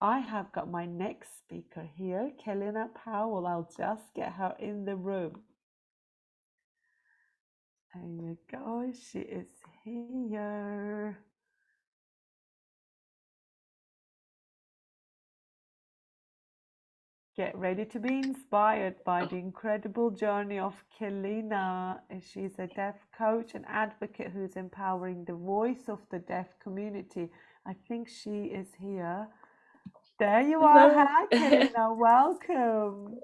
I have got my next speaker here, Kellina Powell. I'll just get her in the room. There you go, she is here. Get ready to be inspired by the incredible journey of Kellina. She's a deaf coach and advocate who's empowering the voice of the deaf community. I think she is here. There you are. Hello. Hi, Kellina. Welcome.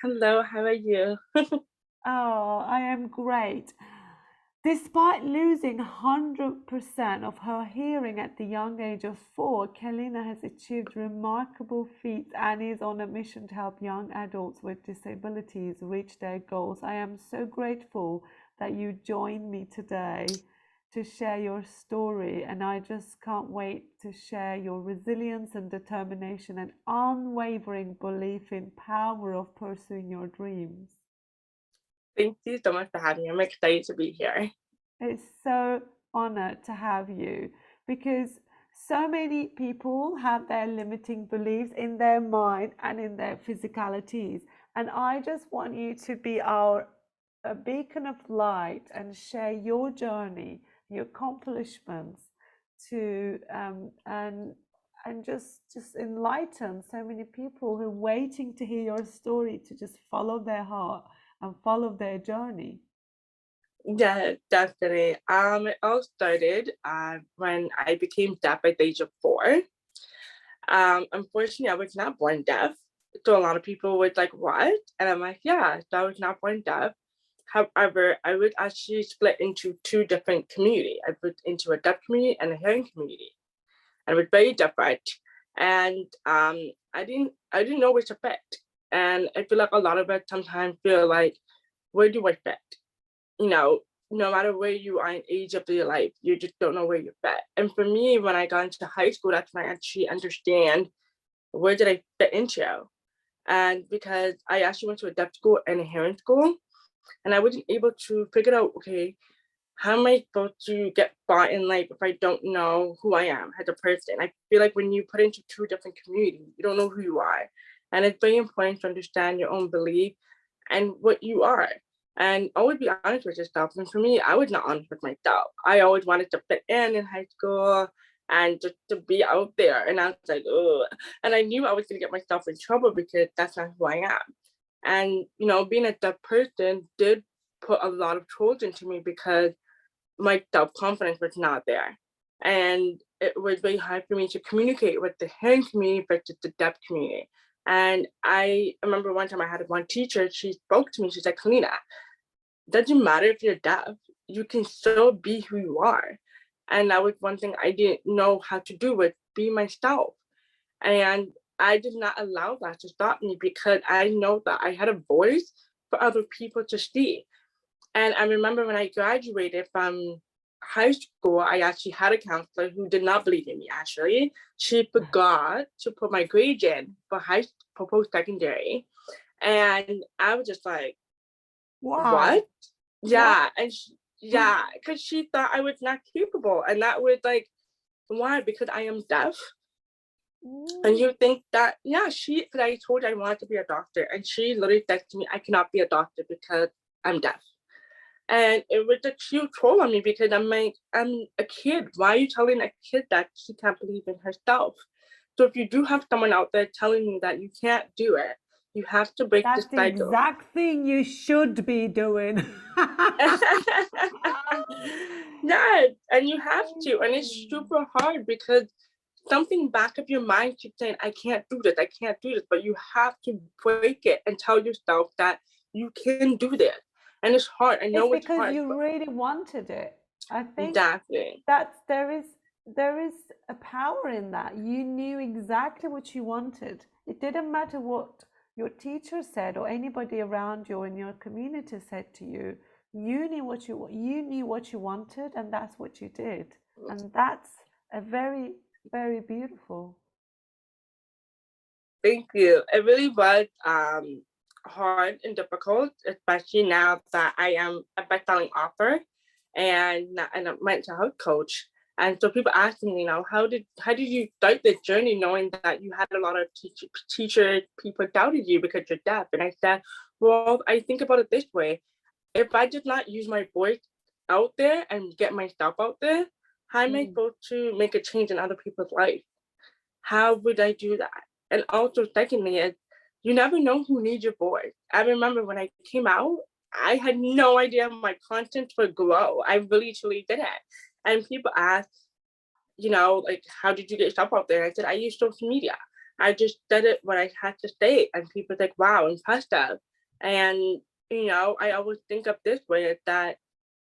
Hello, how are you? Oh, I am great. Despite losing 100% of her hearing at the young age of 4, Kellina has achieved remarkable feats and is on a mission to help young adults with disabilities reach their goals. I am so grateful that you joined me today to share your story, and I just can't wait to share your resilience and determination and unwavering belief in power of pursuing your dreams. Thank you so much for having me. I'm excited to be here. It's so honored to have you because so many people have their limiting beliefs in their mind and in their physicalities. And I just want you to be our a beacon of light and share your journey, your accomplishments to and just enlighten so many people who are waiting to hear your story to just follow their heart and follow their journey. Yeah, definitely. It all started when I became deaf at the age of 4. Unfortunately, I was not born deaf. So a lot of people would like, what? And I'm like, yeah, so I was not born deaf. However, I would actually split into 2 different communities. I put into a deaf community and a hearing community. And it was very different. And I didn't know which to fit. And I feel like a lot of us sometimes feel like, where do I fit? You know, no matter where you are in age of your life, you just don't know where you fit. And for me, when I got into high school, that's when I actually understand where did I fit into. And because I actually went to a deaf school and a hearing school, and I wasn't able to figure out, okay, how am I supposed to get far in life if I don't know who I am as a person? I feel like when you put into 2 different communities, you don't know who you are. And it's very important to understand your own belief and what you are. And always be honest with yourself. And for me, I was not honest with myself. I always wanted to fit in high school and just to be out there. And I was like, ugh. And I knew I was going to get myself in trouble because that's not who I am. And, being a deaf person did put a lot of trolls into me because my self-confidence was not there. And it was very hard for me to communicate with the hearing community versus the deaf community. And I remember one time I had one teacher, she spoke to me, she said, Kellina, doesn't matter if you're deaf, you can still be who you are. And that was one thing I didn't know how to do with be myself. And I did not allow that to stop me because I know that I had a voice for other people to see. And I remember when I graduated from high school, I actually had a counselor who did not believe in me, actually. She forgot to put my grades in for post-secondary. And I was just like, Wow. what? Yeah. And yeah, because she thought I was not capable. And that was like, why? Because I am deaf. And you think that, yeah, because I told her I wanted to be a doctor. And she literally said to me, I cannot be a doctor because I'm deaf. And it was a huge troll on me because I'm like, I'm a kid. Why are you telling a kid that she can't believe in herself? So if you do have someone out there telling you that you can't do it, you have to break the That's the cycle. exact thing you should be doing. Yeah, and you have to. And it's super hard because something back of your mind keeps saying, I can't do this, I can't do this. But you have to break it and tell yourself that you can do this. And it's hard. I It's know it's because hard, you but really wanted it. I think exactly. there is a power in that. You knew exactly what you wanted. It didn't matter what your teacher said or anybody around you in your community said to you. You knew what you wanted, and that's what you did. And that's a very, very beautiful. Thank you. It really was hard and difficult, especially now that I am a best-selling author and a mental health coach. And so people ask me, how did you start this journey knowing that you had a lot of teacher people doubted you because you're deaf? And I said, well, I think about it this way. If I did not use my voice out there and get myself out there, how am I supposed to make a change in other people's life? How would I do that? And also, secondly, is you never know who needs your voice. I remember when I came out, I had no idea my content would grow. I really, truly didn't. And people ask, like, how did you get yourself out there? And I said, I use social media. I just did it when I had to say, and people like, wow, impressive. And, I always think of this way is that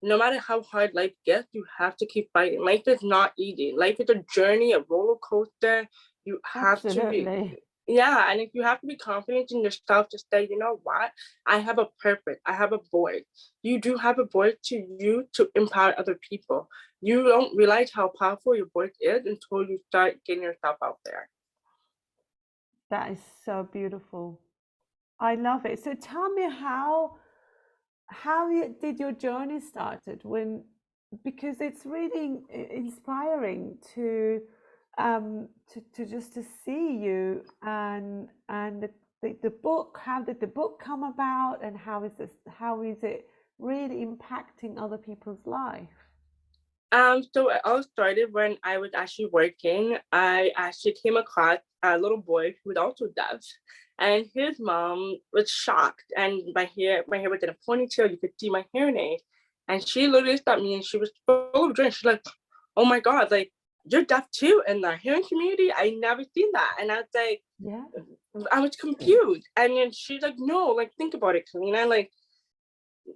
no matter how hard life gets, you have to keep fighting. Life is not easy. Life is a journey, a roller coaster. You have to be, Absolutely. yeah. And if you have to be confident in yourself to say, you know what, I have a purpose. I have a voice. You do have a voice to you to empower other people. You don't realize how powerful your voice is until you start getting yourself out there. That is so beautiful. I love it. So tell me did your journey started when, because it's really inspiring to just to see you and the book. How did the book come about, and how is it really impacting other people's life? So it all started when I was actually working. I actually came across a little boy who was also deaf, and his mom was shocked. And my hair was in a ponytail. You could see my hair aid, and she literally stopped me, and she was full of joy. She's like, "Oh my God, like you're deaf too in the hearing community? I never seen that." And I was like, Yeah. I was confused. And then she's like, "No, like think about it, Kellina. Like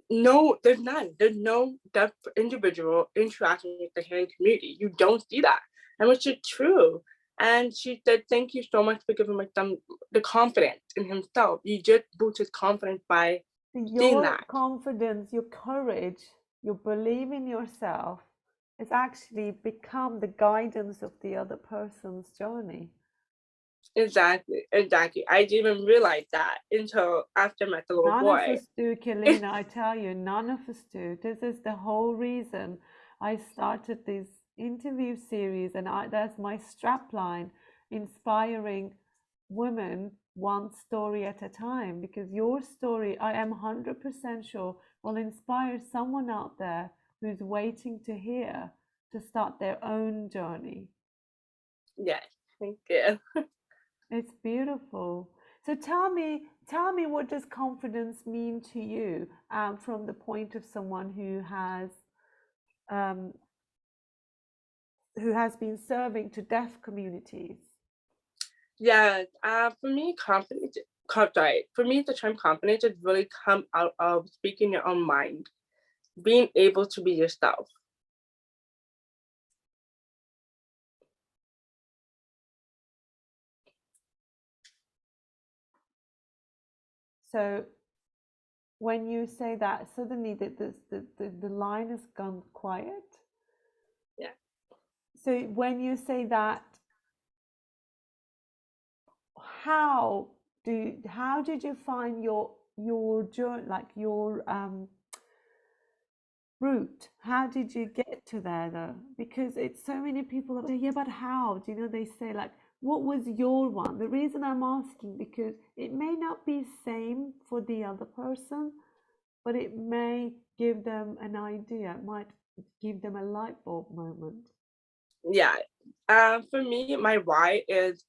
no, there's none. There's no deaf individual interacting with the hearing community. You don't see that." And which is true. And she said, "Thank you so much for giving my son the confidence in himself. You just boost his confidence by seeing Your that." confidence, your courage, your belief in yourself has actually become the guidance of the other person's journey. Exactly, exactly. I didn't even realize that until after I met the little None of boy. us do, Kellina, I tell you, none of us do. This is the whole reason I started this interview series, and that's my strapline, inspiring women one story at a time. Because your story, I am 100% sure, will inspire someone out there who's waiting to hear to start their own journey. Yes, thank you. It's beautiful. So tell me, what does confidence mean to you, from the point of someone um, who has been serving to deaf communities? Yeah, for me, for me, the term confidence has really come out of speaking your own mind, being able to be yourself. So when you say that, suddenly the line has gone quiet. Yeah. So when you say that, how how did you find your journey, like your route? How did you get to there though? Because it's so many people that say, yeah, but how? Do you know, they say like, what was your one? The reason I'm asking, because it may not be same for the other person, but it may give them an idea. It might give them a light bulb moment. Yeah. For me, my why is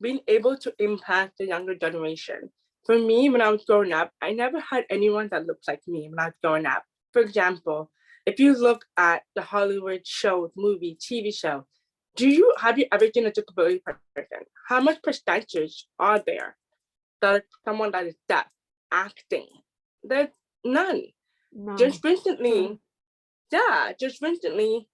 being able to impact the younger generation. For me, when I was growing up, I never had anyone that looked like me when I was growing up. For example, if you look at the Hollywood shows, movie, TV show, have you ever seen a disability person? How much percentage are there that someone that is deaf acting? There's none. None. Just recently, yeah, just recently,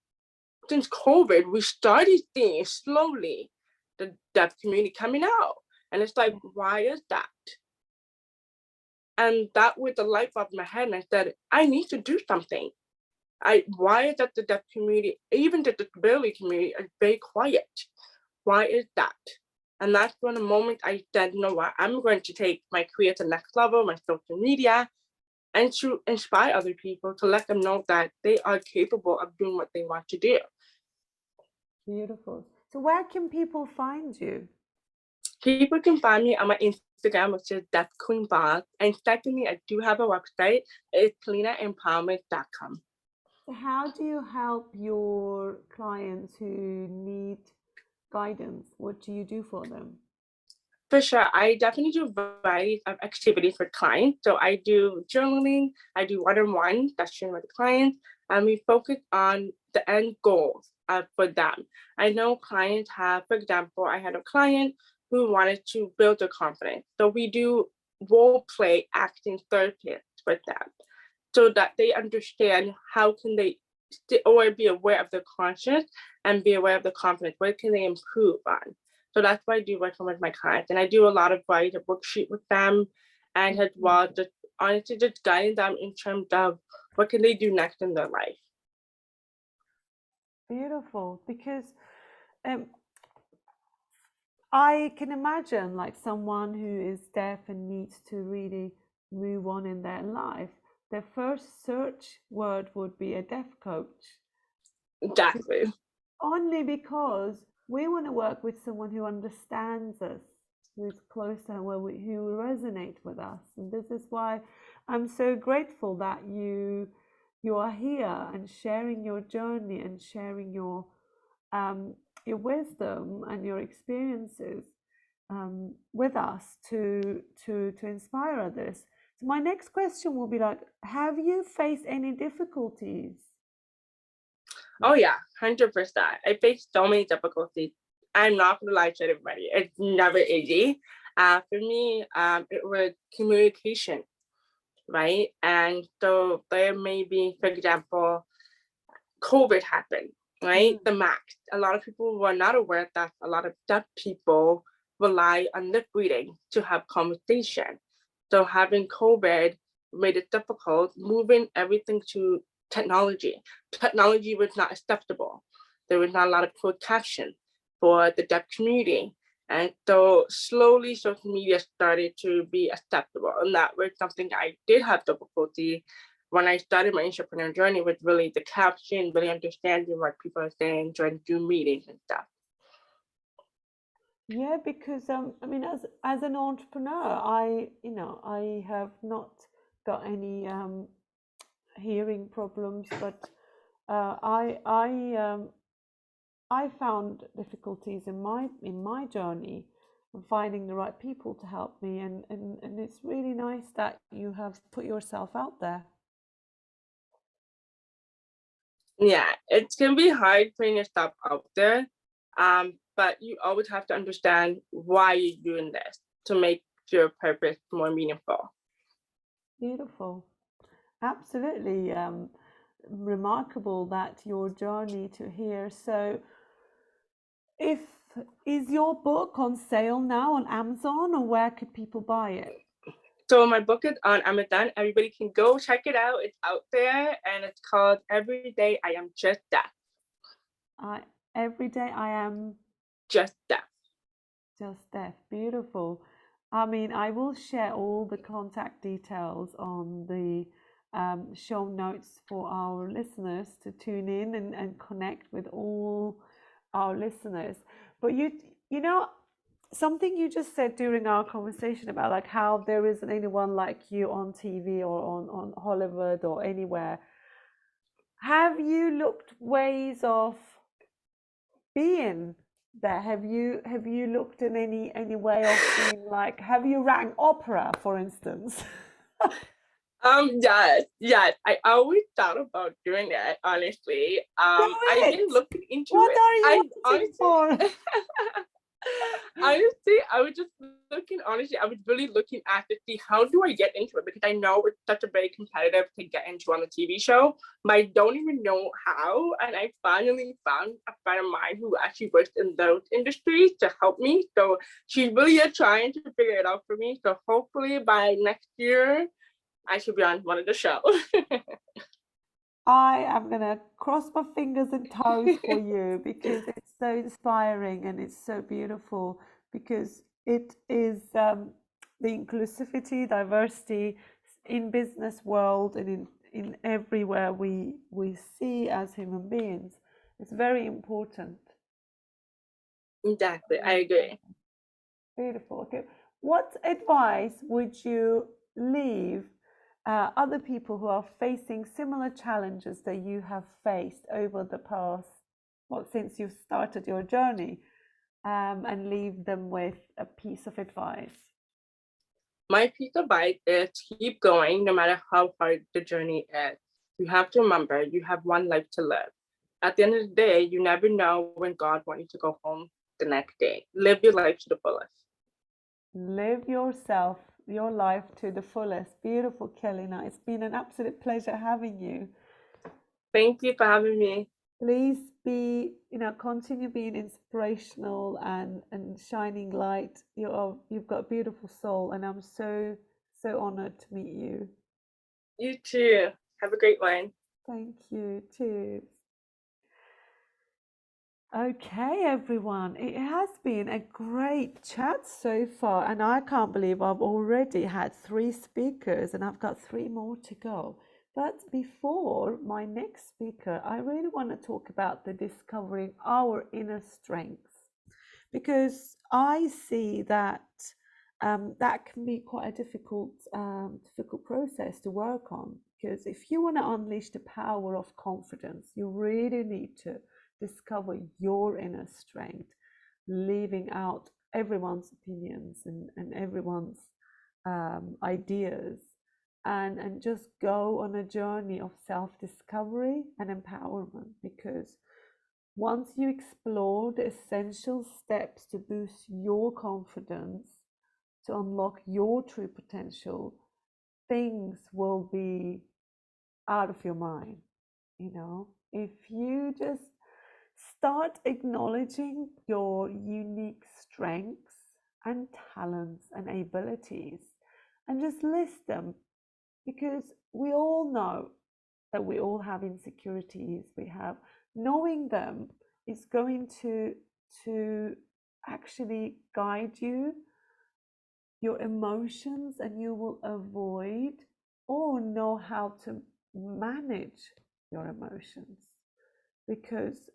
since COVID, we started seeing slowly the deaf community coming out. And it's like, why is that? And that was the light bulb in my head. And I said, I need to do something. Why is that the deaf community, even the disability community, is very quiet? Why is that? And that's when the moment I said, you know what, I'm going to take my career to the next level, my social media, and to inspire other people to let them know that they are capable of doing what they want to do. Beautiful. So where can people find you? People can find me on my Instagram, which is Deaf Queen Boss. And secondly, I do have a website. It's kellinaempowerment.com. So how do you help your clients who need guidance? What do you do for them? For sure. I definitely do varieties of activities for clients. So I do journaling, I do one-on-one session with clients, and we focus on the end goals for them. I know clients have, for example, I had a client who wanted to build their confidence. So we do role play acting therapists with them so that they understand how can they or be aware of their conscience and be aware of the confidence. What can they improve on? So that's why I do working with my clients. And I do a lot of writing a worksheet with them and as well just honestly just guiding them in terms of what can they do next in their life. Beautiful, because I can imagine like someone who is deaf and needs to really move on in their life, their first search word would be a deaf coach. Exactly. Only because we want to work with someone who understands us, who's close to who resonate with us. And this is why I'm so grateful that you are here and sharing your journey and sharing your wisdom and your experiences with us to inspire others. So my next question will be like, have you faced any difficulties? Oh yeah, 100%. I face so many difficulties. I'm not gonna lie to everybody. It's never easy. For me, it was communication, right? And so there may be, for example, COVID happened, right? Mm. The max. A lot of people were not aware that a lot of deaf people rely on lip reading to have conversation. So having COVID made it difficult moving everything to technology. Technology was not acceptable. There was not a lot of closed caption for the deaf community. And so slowly social media started to be acceptable. And that was something I did have difficulty when I started my entrepreneur journey with really the caption, really understanding what people are saying during Zoom meetings and stuff. Yeah, because I mean, as an entrepreneur, I have not got any hearing problems, but I found difficulties in my journey of finding the right people to help me, and it's really nice that you have put yourself out there. Yeah, it can be hard putting yourself out there, but you always have to understand why you're doing this to make your purpose more meaningful. Beautiful, absolutely remarkable that your journey to here. So, if is your book on sale now on Amazon, or where could people buy it? So my book is on Amazon. Everybody can go check it out. It's out there and it's called Every Day I Am Just That. I every day I am Just That. just deaf. Beautiful. I mean, I will share all the contact details on the show notes for our listeners to tune in and connect with all our listeners. But you know, something you just said during our conversation about like how there isn't anyone like you on TV or on Hollywood or anywhere. Have you looked ways of being there? Have you looked in any way of being like, have you rang opera, for instance? Yes. I always thought about doing that, honestly. Do I've been it. looking into What it. are you I waiting for? honestly honestly, I was just looking, honestly, I was really looking at to see how do I get into it because I know it's such a very competitive to get into on the TV show, but I don't even know how. And I finally found a friend of mine who actually works in those industries to help me. So she's really trying to figure it out for me. So hopefully by next year, I should be on one of the shows. I am gonna cross my fingers and toes for you because it's so inspiring and it's so beautiful because it is the inclusivity, diversity in business world and in everywhere we see as human beings. It's very important. Exactly. I agree. Beautiful. Okay. What advice would you leave other people who are facing similar challenges that you have faced over the past, well, since you started your journey, and leave them with a piece of advice? My piece of advice is keep going no matter how hard the journey is. You have to remember you have one life to live. At the end of the day, you never know when God wants you to go home the next day. Live your life to the fullest. Live your life to the fullest. Beautiful, Kellina. It's been an absolute pleasure having you. Thank you for having me. Please be, continue being inspirational and shining light. You've got a beautiful soul, and I'm so honored to meet you. You too. Have a great one. Thank you too. Okay, everyone, it has been a great chat so far, and I can't believe I've already had 3 speakers and I've got 3 more to go. But before my next speaker, I really want to talk about the discovering our inner strengths, because I see that that can be quite a difficult process to work on. Because if you want to unleash the power of confidence, you really need to discover your inner strength, leaving out everyone's opinions and everyone's ideas, and just go on a journey of self-discovery and empowerment. Because once you explore the essential steps to boost your confidence, to unlock your true potential, things will be out of your mind. If you just start acknowledging your unique strengths and talents and abilities and just list them, because we all know that we all have insecurities. Knowing them is going to actually guide your emotions, and you will avoid or know how to manage your emotions, because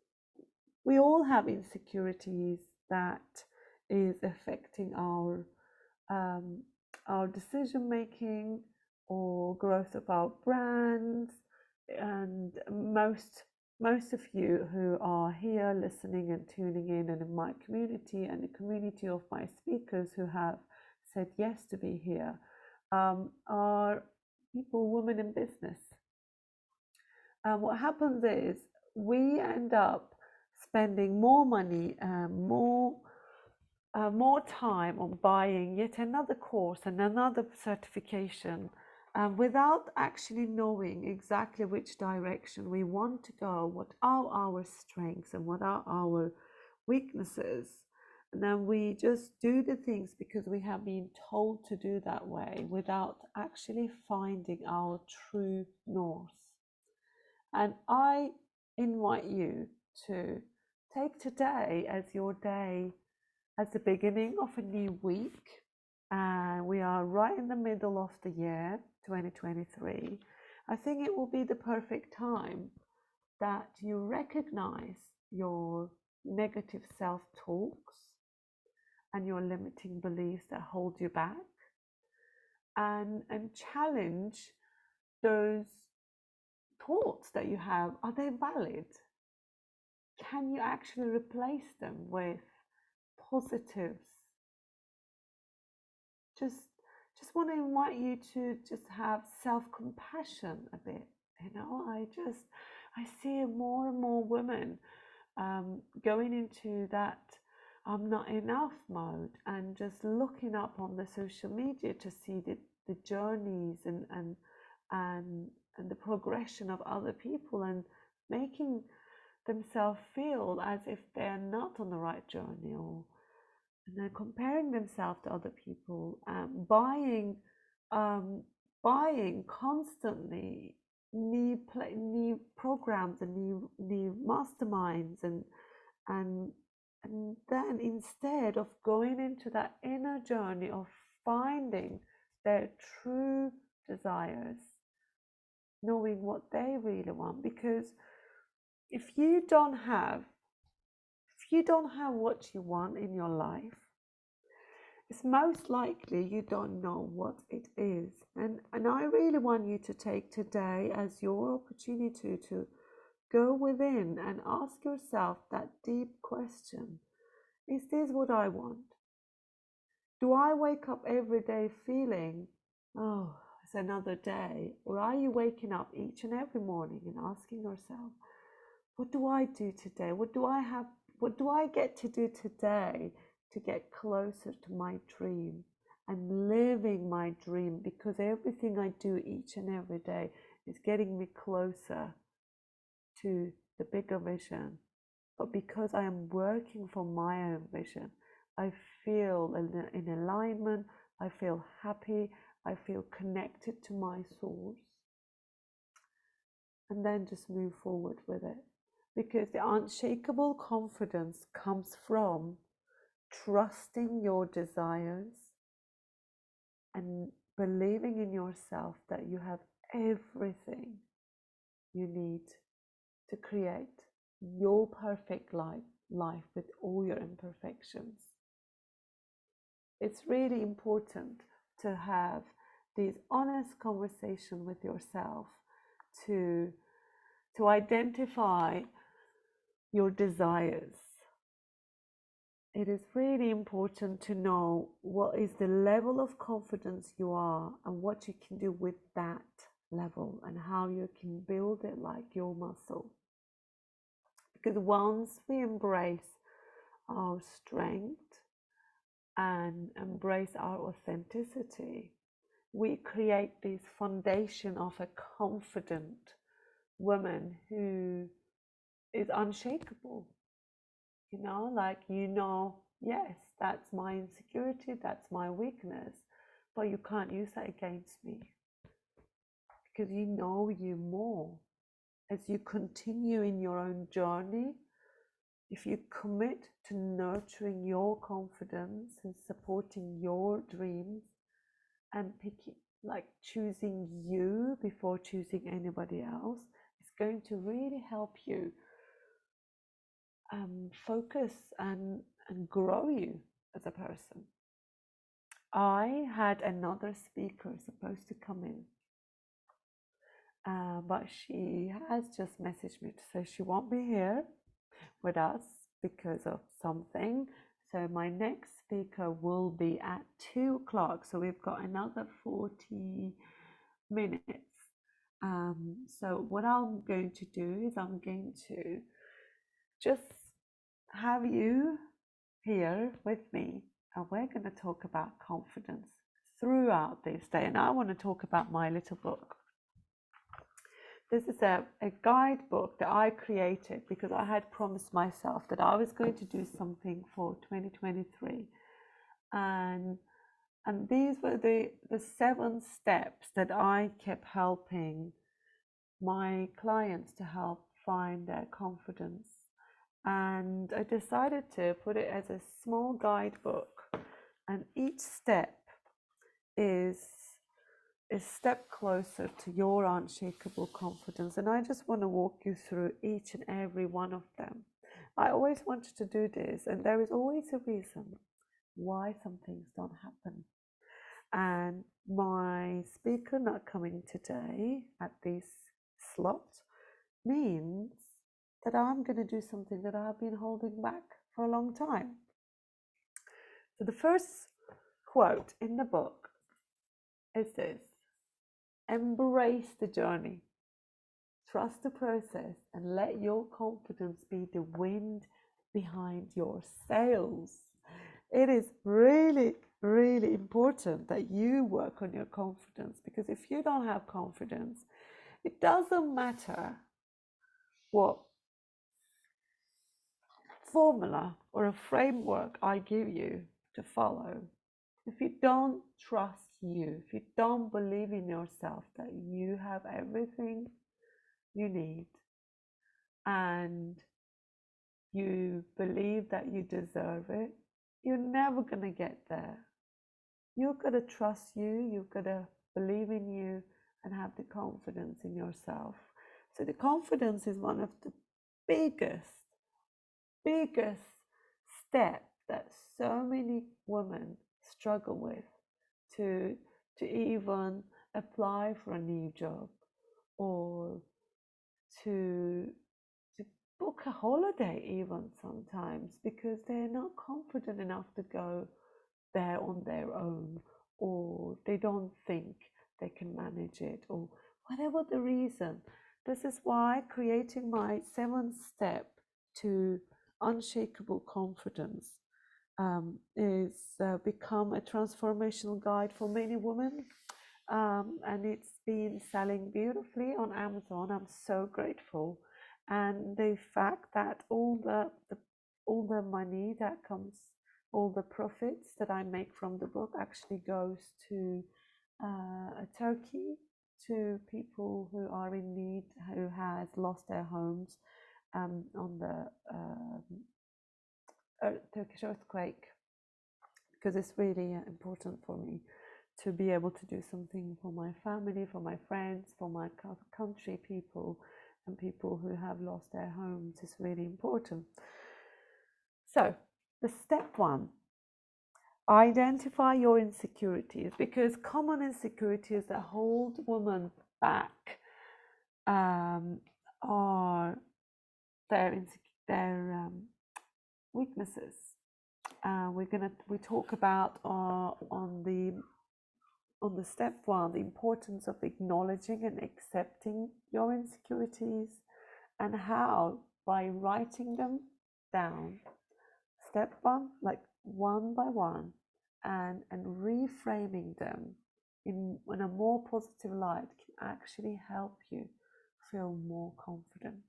we all have insecurities that is affecting um, our decision making or growth of our brands. And most of you who are here listening and tuning in, and in my community and the community of my speakers who have said yes to be here, are people, women in business. And what happens is we end up spending more money, more time on buying yet another course and another certification, without actually knowing exactly which direction we want to go, what are our strengths and what are our weaknesses. And then we just do the things because we have been told to do that way, without actually finding our true north. And I invite you to take today as your day, as the beginning of a new week. And we are right in the middle of the year 2023. I think it will be the perfect time that you recognize your negative self-talks and your limiting beliefs that hold you back, and challenge those thoughts that you have. Are they valid? Can you actually replace them with positives? Just want to invite you to just have self-compassion a bit. I see more and more women going into that I'm not enough mode, and just looking up on the social media to see the journeys and the progression of other people, and making themselves feel as if they're not on the right journey, and then comparing themselves to other people, buying constantly new programs and new masterminds, and then instead of going into that inner journey of finding their true desires, knowing what they really want. Because if you you don't have what you want in your life, it's most likely you don't know what it is. And I really want you to take today as your opportunity to go within and ask yourself that deep question. Is this what I want? Do I wake up every day feeling, oh, it's another day? Or are you waking up each and every morning and asking yourself, what do I do today? What do I get to do today to get closer to my dream and living my dream? Because everything I do each and every day is getting me closer to the bigger vision. But because I am working for my own vision, I feel in alignment, I feel happy, I feel connected to my source. And then just move forward with it. Because the unshakable confidence comes from trusting your desires and believing in yourself that you have everything you need to create your perfect life with all your imperfections. It's really important to have these honest conversations with yourself to identify your desires. It is really important to know what is the level of confidence you are and what you can do with that level and how you can build it like your muscle. Because once we embrace our strength and embrace our authenticity, we create this foundation of a confident woman who is unshakable. Yes, that's my insecurity, that's my weakness, but you can't use that against me because you know you more. As you continue in your own journey, if you commit to nurturing your confidence and supporting your dreams and choosing you before choosing anybody else, it's going to really help you focus and grow you as a person. I had another speaker supposed to come in, but she has just messaged me to say she won't be here with us because of something. So my next speaker will be at 2 o'clock. So we've got another 40 minutes. So what I'm going to do is I'm going to just have you here with me, and we're going to talk about confidence throughout this day. And I want to talk about my little book. This is a guidebook that I created because I had promised myself that I was going to do something for 2023. And these were the 7 steps that I kept helping my clients to help find their confidence. And I decided to put it as a small guidebook, and each step is a step closer to your unshakable confidence. And I just want to walk you through each and every one of them. I always wanted to do this, and there is always a reason why some things don't happen. And my speaker not coming today at this slot means that I'm going to do something that I've been holding back for a long time. So the first quote in the book is this: embrace the journey, trust the process, and let your confidence be the wind behind your sails. It is really, really important that you work on your confidence, because if you don't have confidence, it doesn't matter what formula or a framework I give you to follow. If you don't trust you, if you don't believe in yourself that you have everything you need, and you believe that you deserve it, you're never going to get there. You've got to trust you, you've got to believe in you and have the confidence in yourself. So the confidence is one of the biggest step that so many women struggle with to even apply for a new job, or to book a holiday even sometimes, because they're not confident enough to go there on their own, or they don't think they can manage it, or whatever the reason. This is why creating my 7 step to unshakable confidence is become a transformational guide for many women, and it's been selling beautifully on Amazon. I'm so grateful, and the fact that all the money that comes, all the profits that I make from the book actually goes to Turkey, to people who are in need, who has lost their homes on the Turkish earthquake, because it's really important for me to be able to do something for my family, for my friends, for my country people, and people who have lost their homes is really important. So, the step 1, identify your insecurities, because common insecurities that hold women back are their weaknesses. We talk about on the step 1 the importance of acknowledging and accepting your insecurities, and how, by writing them down step 1, like one by one, and reframing them in a more positive light can actually help you feel more confident.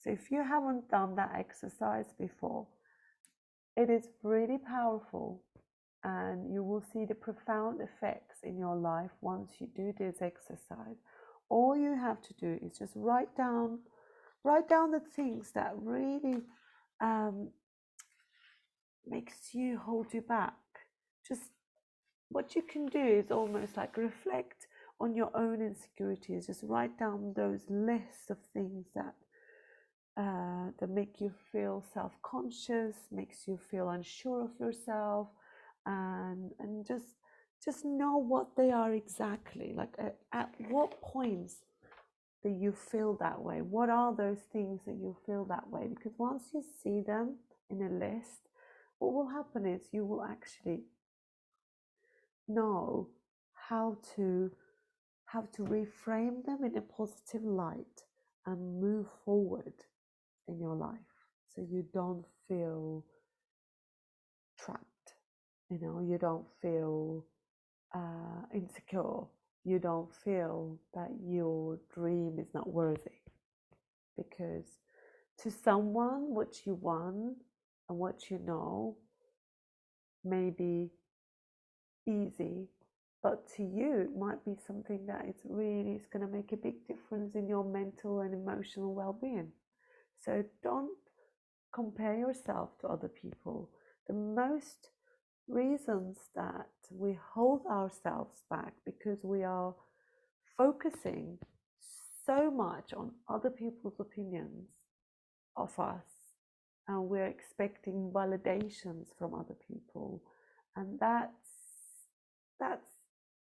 So if you haven't done that exercise before, it is really powerful, and you will see the profound effects in your life once you do this exercise. All you have to do is just write down the things that really makes you hold you back. Just what you can do is almost like reflect on your own insecurities. Just write down those lists of things that make you feel self-conscious, makes you feel unsure of yourself, and just know what they are exactly. Like at what points do you feel that way? What are those things that you feel that way? Because once you see them in a list, what will happen is you will actually know how to reframe them in a positive light and move forward in your life, so you don't feel trapped. You don't feel insecure. You don't feel that your dream is not worthy, because to someone what you want and what you know may be easy, but to you it might be something that it's going to make a big difference in your mental and emotional well-being. So don't compare yourself to other people. The most reasons that we hold ourselves back because we are focusing so much on other people's opinions of us, and we're expecting validations from other people, and that's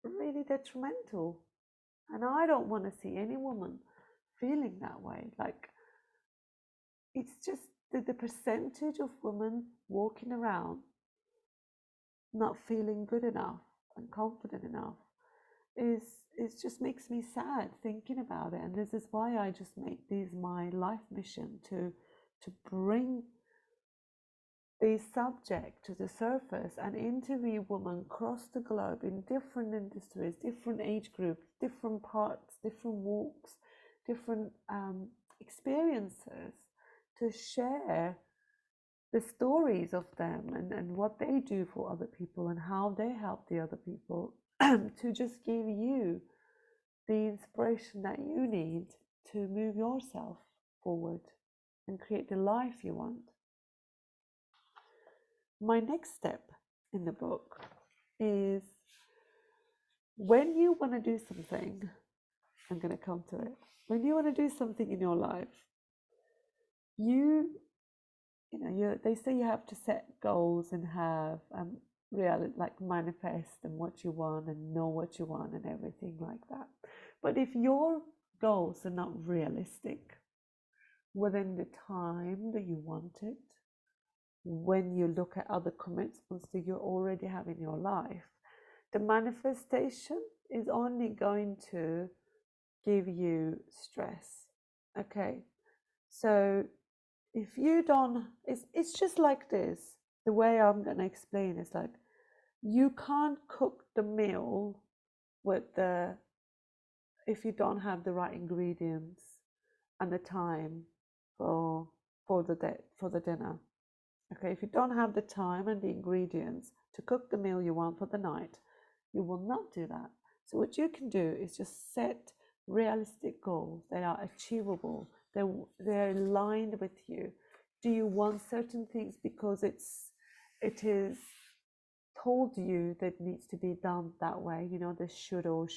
really detrimental. And I don't want to see any woman feeling that way. Like, it's just the percentage of women walking around not feeling good enough and confident enough is just makes me sad thinking about it. And this is why I just make these my life mission, to bring these subjects to the surface and interview women across the globe in different industries, different age groups, different parts, different walks, different experiences, to share the stories of them and what they do for other people and how they help the other people, to just give you the inspiration that you need to move yourself forward and create the life you want. My next step in the book is, when you want to do something, I'm going to come to it. When you want to do something in your life, they say you have to set goals and have like manifest and what you want and know what you want and everything like that. But if your goals are not realistic within the time that you want it, when you look at other commitments that you already have in your life, the manifestation is only going to give you stress. Okay, so if you don't, it's just like this. The way I'm going to explain is like, you can't cook the meal if you don't have the right ingredients and the time for the dinner. Okay, if you don't have the time and the ingredients to cook the meal you want for the night, you will not do that. So what you can do is just set realistic goals that are achievable. They're aligned with you. Do you want certain things because it is told you that it needs to be done that way? The should or,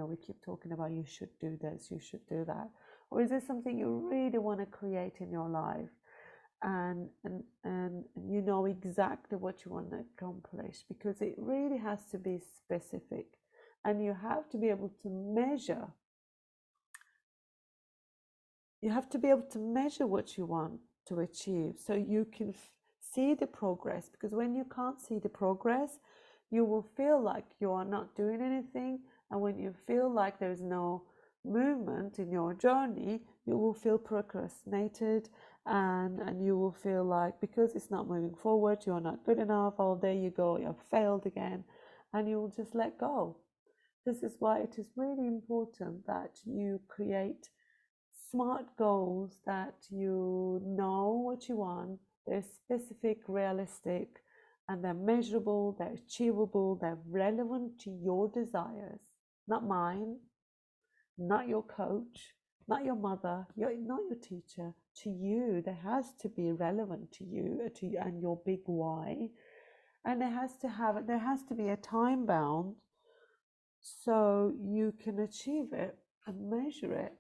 we keep talking about you should do this, you should do that. Or is this something you really want to create in your life? And you know exactly what you want to accomplish, because it really has to be specific, and you have to be able to measure. You have to be able to measure what you want to achieve, so you can see the progress. Because when you can't see the progress, you will feel like you are not doing anything, and when you feel like there's no movement in your journey, you will feel procrastinated, and you will feel like, because it's not moving forward, you're not good enough. Oh, there you go, you've failed again, and you will just let go. This is why it is really important that you create smart goals, that you know what you want. They're specific, realistic, and they're measurable, they're achievable, they're relevant to your desires, not mine, not your coach, not your mother, not your teacher, to you. There has to be relevant to you, and your big why. And there has to be a time bound, so you can achieve it and measure it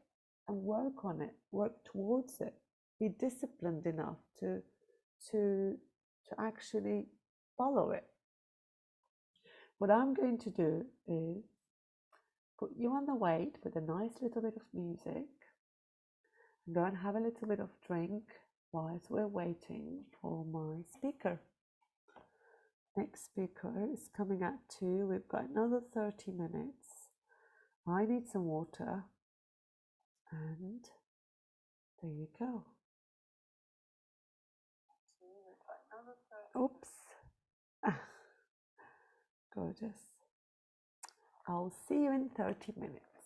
and work on it, work towards it. Be disciplined enough to actually follow it. What I'm going to do is put you on the wait with a nice little bit of music. Go and have a little bit of drink whilst we're waiting for my speaker. Next speaker is coming at 2. We've got another 30 minutes. I need some water, and there you go. Oops. Gorgeous. I'll see you in 30 minutes.